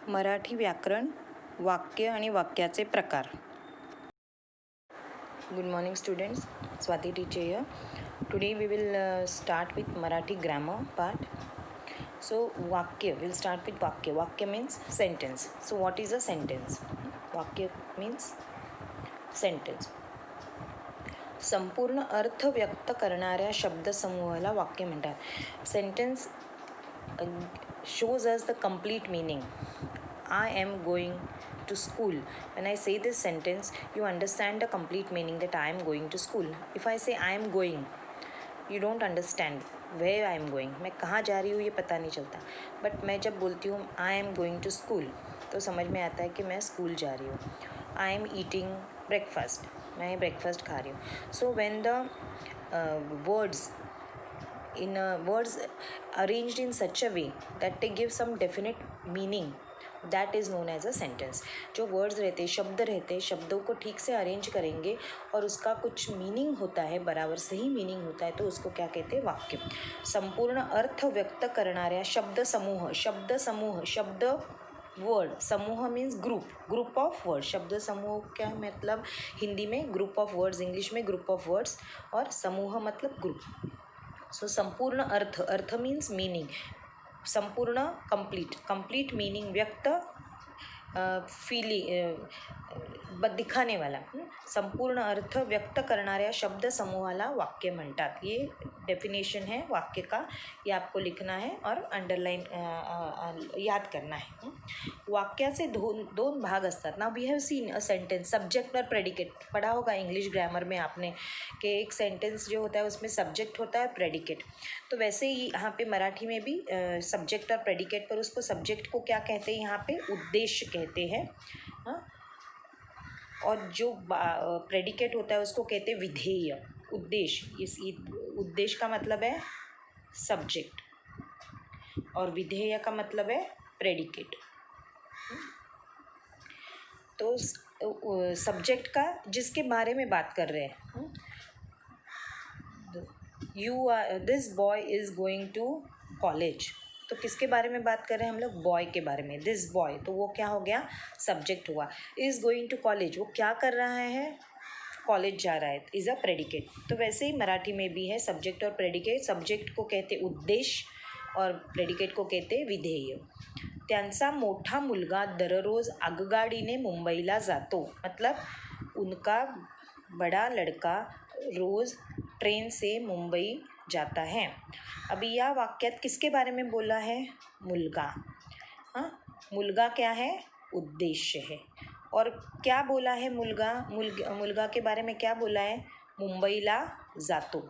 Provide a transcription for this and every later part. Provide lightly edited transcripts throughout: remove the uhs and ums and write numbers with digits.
मराठी व्याकरण, वाक्य आणि वाक्याचे प्रकार. Good morning students, Swati teacher here. Today we will start with Marathi grammar part. So vakya, we'll start with vakya. Vakya means sentence. So what is a sentence? Vakya means sentence. संपूर्ण अर्थ व्यक्त करणाऱ्या शब्दसमूहाला वाक्य म्हणतात. Sentence shows us the complete meaning. I am going to school. When I say this sentence, you understand the complete meaning that I am going to school. If I say I am going, you don't understand where I am going. मैं कहाँ जा रही हूँ ये पता नहीं चलता. But मैं जब बोलती हूँ I am going to school, तो समझ में आता है कि मैं स्कूल जा रही हूँ. I am eating breakfast. मैं ब्रेकफास्ट खा रही हूँ. So when the words arranged in such a way that they give some definite meaning, that is known as a sentence. जो वर्ड्स रहते, शब्द रहते, शब्दों को ठीक से अरेंज करेंगे और उसका कुछ मीनिंग होता है, बराबर सही मीनिंग होता है, तो उसको क्या कहते हैं? वाक्य. संपूर्ण अर्थ व्यक्त करणाऱ्या शब्द समूह, शब्द वर्ड, समूह मीन्स ग्रुप ऑफ वर्ड. शब्द समूह क्या मतलब? हिंदी में ग्रुप ऑफ वर्ड्स, इंग्लिश में ग्रुप ऑफ वर्ड्स, और समूह मतलब ग्रुप. सो संपूर्ण अर्थ मीन्स मीनिंग. संपूर्ण कंप्लीट मीनिंग, व्यक्त दिखाने वाला. संपूर्ण अर्थ व्यक्त करणाऱ्या शब्द समूहाला वाक्य म्हणतात. ये डेफिनेशन है वाक्य का. ये आपको लिखना है और अंडरलाइन याद करना है. वाक्याचे दोन भाग असतात. Now we have seen a sentence, subject और प्रेडिकेट. पढ़ा होगा इंग्लिश ग्रामर में आपने कि एक सेंटेंस जो होता है उसमें सब्जेक्ट होता है, प्रेडिकेट. तो वैसे ही यहाँ पे मराठी में भी सब्जेक्ट और प्रेडिकेट, पर उसको सब्जेक्ट को क्या कहते हैं यहाँ पे? उद्देश्य कहते हैं. और जो प्रेडिकेट होता है उसको कहते हैं विधेय. उद्देश्य, इस उद्देश्य का मतलब है सब्जेक्ट और विधेय का मतलब है प्रेडिकेट. तो सब्जेक्ट का जिसके बारे में बात कर रहे हैं, this boy is going to college, तो किसके बारे में बात कर रहे हैं हम लोग? बॉय के बारे में. दिस बॉय, तो वो क्या हो गया? सब्जेक्ट हुआ. इज़ गोइंग टू कॉलेज, वो क्या कर रहा है? कॉलेज जा रहा है, इज़ अ प्रेडिकेट. तो वैसे ही मराठी में भी है सब्जेक्ट और प्रेडिकेट. सब्जेक्ट को कहते उद्देश्य और प्रेडिकेट को कहते विधेय. त्यांचा मोठा मुलगा दररोज आगगाडीने मुंबईला जातो. मतलब उनका बड़ा लड़का रोज़ ट्रेन से मुंबई जाता है. अभी यह वाक्यात किसके बारे में बोला है? मुलगा. मुलगा क्या है? उद्देश्य है. और क्या बोला है? मुलगा के बारे में क्या बोला है? मुंबईला जातो.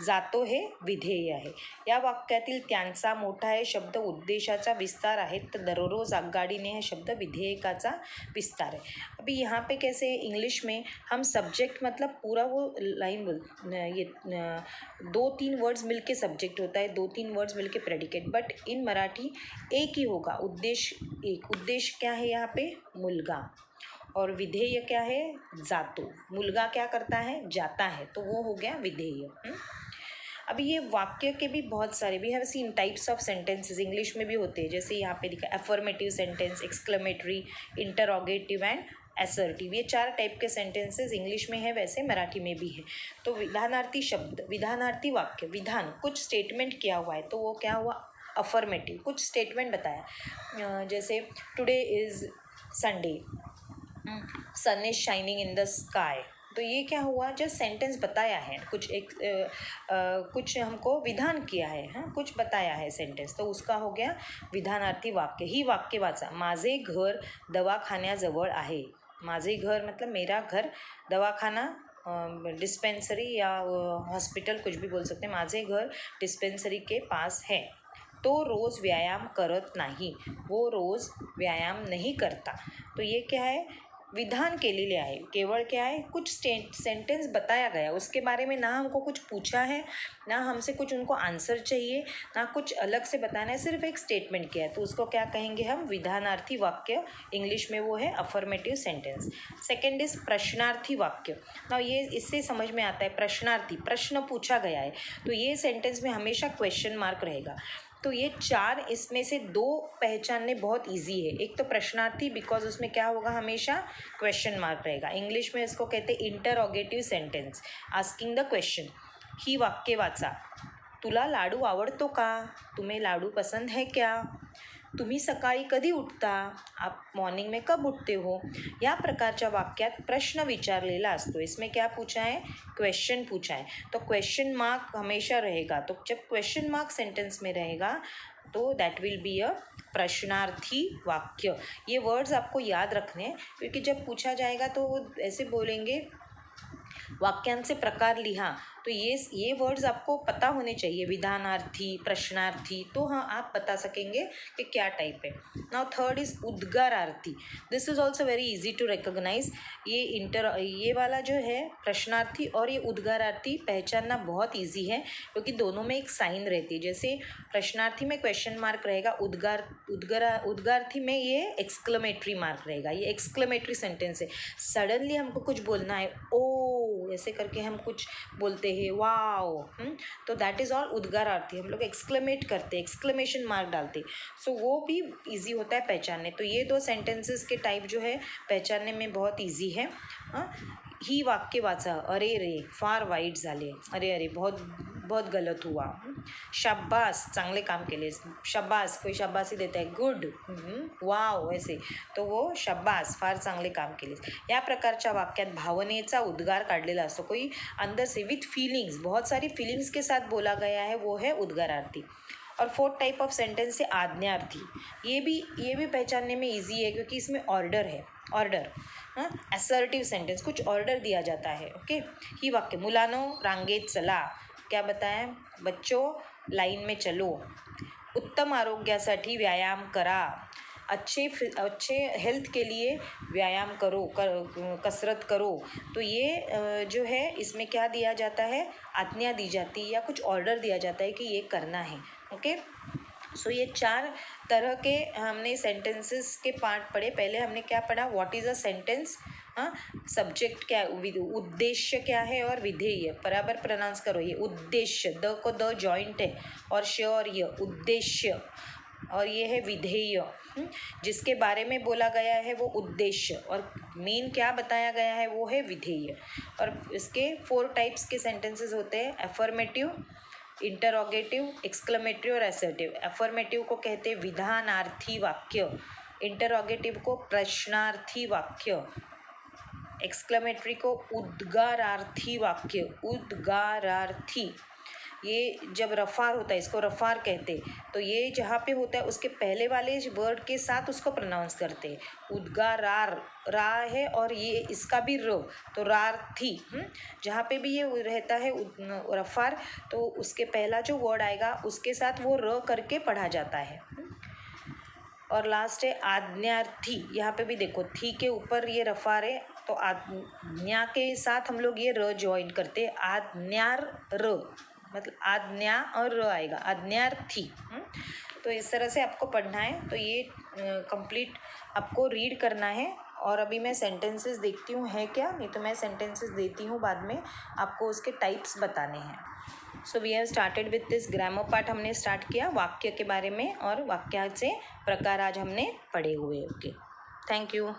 जातो हे विधेय आहे. या वाक्यातील त्यांचा मोठा हे शब्द उद्देशाचा विस्तार आहे, तर दररोज आगगाडीने हे शब्द विधेयकाचा विस्तार है. अभी यहाँ पे कैसे इंग्लिश में हम सब्जेक्ट मतलब पूरा वो लाइन ये 2-3 वर्ड्स मिलके सब्जेक्ट होता है, 2-3 वर्ड्स मिलके प्रेडिकेट. बट इन मराठी एक ही होगा. उद्देश्य एक. उद्देश्य क्या है यहाँ पे? मुलगा. और विधेय क्या है? जातो. मुलगा क्या करता है? जाता है, तो वो हो गया विधेय. अभी ये वाक्य के भी बहुत सारे, we have seen types of sentences. English में भी होते हैं, जैसे यहाँ पे लिखा affirmative sentence, exclamatory, interrogative and assertive. ये 4 टाइप के सेंटेंसेस इंग्लिश में है, वैसे मराठी में भी है. तो विधानार्थी शब्द, विधानार्थी वाक्य, विधान कुछ स्टेटमेंट किया हुआ है, तो वो क्या हुआ? अफर्मेटिव. कुछ स्टेटमेंट बताया, जैसे today is Sunday, sun is shining in the sky. तो ये क्या हुआ? जस्ट सेंटेंस बताया है, कुछ हमको विधान किया है. कुछ बताया है सेंटेंस, तो उसका हो गया विधानार्थी वाक्य. ही वाक्य वाचा. माझे घर दवाखान्याजवळ आहे. माझे घर मतलब मेरा घर, दवाखाना डिस्पेंसरी या हॉस्पिटल कुछ भी बोल सकते हैं. माझे घर डिस्पेंसरी के पास है. तो रोज़ व्यायाम करत नाही. वो रोज़ व्यायाम नहीं करता. तो ये क्या है? विधान के लिए आए. केवल क्या है? कुछ सेंटेंस बताया गया, उसके बारे में ना हमको कुछ पूछा है, ना हमसे कुछ उनको आंसर चाहिए, ना कुछ अलग से बताना है, सिर्फ एक स्टेटमेंट किया है, तो उसको क्या कहेंगे हम? विधानार्थी वाक्य. इंग्लिश में वो है अफर्मेटिव सेंटेंस. सेकेंड इज प्रश्नार्थी वाक्य. ना ये इससे समझ में आता है प्रश्नार्थी, प्रश्न पूछा गया है, तो ये सेंटेंस में हमेशा क्वेश्चन मार्क रहेगा. तो ये चार इसमें से दो पहचानने बहुत इजी है। एक तो प्रश्नार्थी, बिकॉज उसमें क्या होगा, हमेशा क्वेश्चन मार्क रहेगा। इंग्लिश में इसको कहते हैं इंटरऑगेटिव सेंटेंस, आस्किंग द क्वेश्चन। ही वाक्य वाचा, तुला लाडू आवडतो का, तुम्हें लाडू पसंद है क्या, तुम्ही सकाळी कधी उठता, आप मॉर्निंग में कब उठते हो, या प्रकारच्या वाक्यात प्रश्न विचारलेला असतो। इसमें क्या पूछा है, क्वेश्चन पूछा है, तो क्वेश्चन मार्क हमेशा रहेगा। तो जब क्वेश्चन मार्क सेंटेंस में रहेगा तो दैट विल बी अ प्रश्नार्थी वाक्य। ये वर्ड्स आपको याद रखने हैं, क्योंकि जब पूछा जाएगा तो वो ऐसे बोलेंगे, वाक्यांचे प्रकार लिहा, तो ये वर्ड्स आपको पता होने चाहिए, विधानार्थी, प्रश्नार्थी, तो हाँ आप बता सकेंगे कि क्या टाइप है। नाउ थर्ड इज उद्गारार्थी। This is also very easy to recognise. ये वाला जो है प्रश्नार्थी और ये उद्गारार्थी पहचानना बहुत इजी है, क्योंकि दोनों में एक साइन रहती है। जैसे प्रश्नार्थी में क्वेश्चन मार्क रहेगा, उद्गारार्थी में ये एक्सक्लेमेटरी मार्क रहेगा। ये एक्सक्लेमेटरी सेंटेंस है, सडनली हमको कुछ बोलना है, ओ ऐसे करके हम कुछ बोलते हैं, वाओ, तो दैट इज़ ऑल उद्गारार्थी। हम लोग एक्सक्लेमेट करते, एक्सक्लेमेशन मार्क डालते, सो वो भी इजी होता है पहचानने। तो ये दो सेंटेंसेस के टाइप जो है पहचानने में बहुत इजी है। ही वाक्य वाचा, अरे रे फार वाईट झाले, अरे अरे बहुत बहुत गलत हुआ, शाबास चांगले काम केले, शाबास कोई शाबासी देता है, गुड, वाव ऐसे, तो वो शाबास फार चांगले काम केले, या प्रकारच्या वाक्यात भावनेचा उद्गार काढलेला असतो। कोई अंदर से विथ फीलिंग्स, बहुत सारी फीलिंग्स के साथ बोला गया है, वो है उद्गारार्थी। और फोर्थ टाइप ऑफ सेंटेंस है आज्ञार्थी। ये भी पहचानने में ईजी है, क्योंकि इसमें ऑर्डर है, ऑर्डर, असर्टिव सेंटेंस, कुछ ऑर्डर दिया जाता है। ओके, ही वाक्य, मुलानो रांगेत चला, क्या बताया, बच्चों लाइन में चलो, उत्तम आरोग्यासाठी व्यायाम करा, अच्छे हेल्थ के लिए व्यायाम करो, कसरत करो। तो ये जो है इसमें क्या दिया जाता है, आज्ञा दी जाती है या कुछ ऑर्डर दिया जाता है कि ये करना है। ओके, सो ये चार तरह के हमने सेंटेंसेस के पार्ट पढ़े। पहले हमने क्या पढ़ा, what is a sentence, subject क्या है, उद्देश्य क्या है, और विधेय, बराबर प्रोनाउंस करो, ये उद्देश्य, द को द जॉइंट है, और श और य, उद्देश्य, और ये है विधेय, जिसके बारे में बोला गया है वो उद्देश्य, और मेन क्या बताया गया है वो है विधेय। और इसके 4 टाइप्स के सेंटेंसेस होते हैं, एफर्मेटिव, इंटरोगेटिव, एक्सक्लेमेटरी और असर्टिव। एफर्मेटिव को कहते हैं विधानार्थी वाक्य, इंटरोगेटिव को प्रश्नार्थी वाक्य, एक्सक्लेमेटरी को उद्गारार्थी वाक्य, उद्गारार्थी। ये जब रफ़ार होता है, इसको रफ़ार कहते हैं, तो ये जहाँ पे होता है उसके पहले वाले वर्ड के साथ उसको प्रोनाउंस करते हैं, उद्गारार, रा है और ये इसका भी र, तो रार्थी। जहाँ पे भी ये रहता है रफ़ार, तो उसके पहला जो वर्ड आएगा उसके साथ वो र करके पढ़ा जाता है। और लास्ट है आज्ञार्थी। यहाँ पे भी देखो, थी के ऊपर ये रफ़ार है, तो आज्ञा के साथ हम लोग ये र ज्वाइन करते हैं, आज्ञार र, मतलब आज्ञा और र आएगा, आज्ञार्थी। तो इस तरह से आपको पढ़ना है। तो ये कंप्लीट आपको रीड करना है। और अभी मैं सेंटेंसेस देखती हूँ है क्या, नहीं तो मैं सेंटेंसेस देती हूँ बाद में, आपको उसके टाइप्स बताने हैं। So we have started with this grammar part, हमने स्टार्ट किया वाक्य के बारे में, और वाक्य से प्रकार आज हमने पढ़े हुए। Okay, thank you.